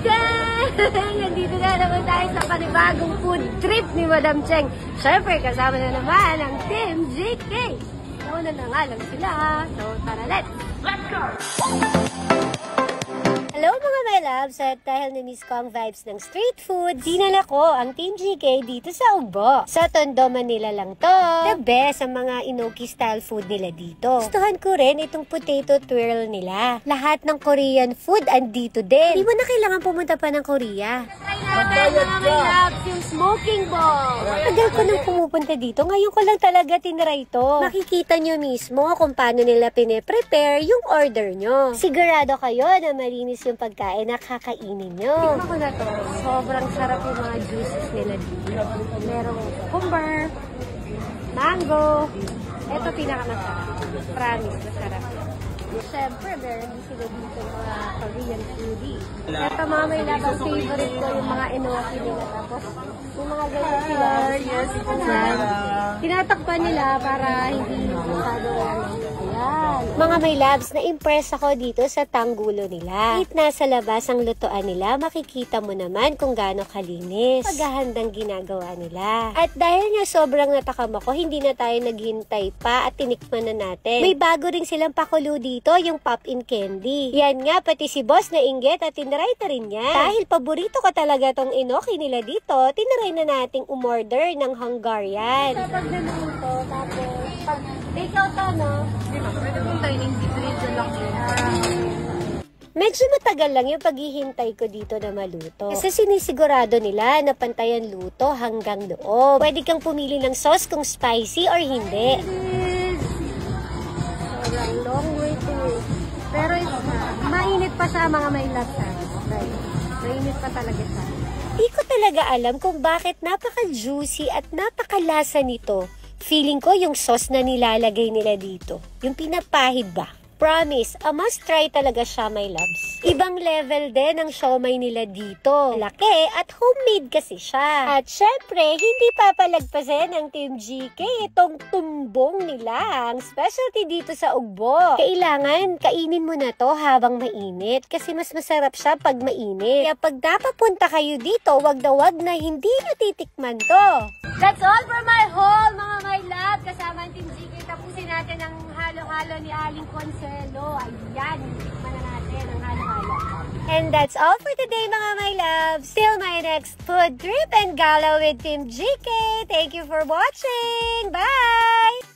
Gang! Nandito na naman tayo sa panibagong food trip ni Madam Cheng. Siyempre, kasama na naman ang Team GK. Nauna na nga lang sila. So, tara, let's go! Hello mga my loves, at dahil na-miss ko ang vibes ng street food, dinala ko ang Team GK dito sa Ugbo. Sa Tondo, Manila lang to. The best ang mga inoki style food nila dito. Gustuhan ko rin itong potato twirl nila. Lahat ng Korean food andito din. Di mo na kailangan pumunta pa ng Korea. Try natin mga my loves, yung smoking ball. Tagal ko nang pumupunta dito, ngayon ko lang talaga tinry ito. Makikita nyo mismo kung paano nila pine-prepare yung order nyo. Sigurado kayo na malinis yung pagkain na kakainin nyo. Tignan ko na to. Sobrang sarap yung mga juices nila dito. Merong cucumber, mango. Ito pinakamasarap. Promise, masarap. Siyempre, meron din sila dito mga Korean foodie. Ito mga may labang favorite ko yung mga enoki nila. Tapos, yung mga ganyan sila. Yes, tinatakpan nila para hindi masyado ayan. Mga may labs, na-impress ako dito sa tanggulo nila. Kahit nasa labas ang lutoan nila, makikita mo naman kung gaano kalinis. Paghahandang ginagawa nila. At dahil nga sobrang natakam ako, hindi na tayo naghintay pa at tinikman na natin. May bago rin silang pakulo dito, yung pop-in candy. Yan nga, pati si boss na inggit at tinry na rin niya. Dahil paborito ko talaga tong enoki nila dito, tinry na nating umorder ng Hungarian. Sa pagdaluto, tapos pag take out no? Pwede kong tayo ng dito lang. Medyo matagal lang yung paghihintay ko dito na maluto. Kasi sinisigurado nila na pantayan luto hanggang loob. Pwede kang pumili ng sauce kung spicy or hindi. Sobrang long way to wait. Pero mainit pa siya mga may lasa. Mainit pa talaga siya. Di ko talaga alam kung bakit napaka-juicy at napaka-lasa nito. Feeling ko yung sauce na nilalagay nila dito. Yung pinapahid ba? Promise, a must try talaga siya, my loves. Ibang level din ang siomay nila dito. Laki at homemade kasi siya. At syempre, hindi papalagpasin ng Team GK itong tumbong nila. Ang specialty dito sa Ugbo. Kailangan, kainin mo na to habang mainit. Kasi mas masarap siya pag mainit. Kaya pag napapunta kayo dito, wag na hindi natitikman to. That's all for my haul, mga my love. Kasama ang Team GK. Tapusin natin ang halo-halo ni Aling Consuelo. Ayan, tikman na natin ang halo-halo. And that's all for today, mga my loves. Till my next food trip and gala with Team GK. Thank you for watching. Bye!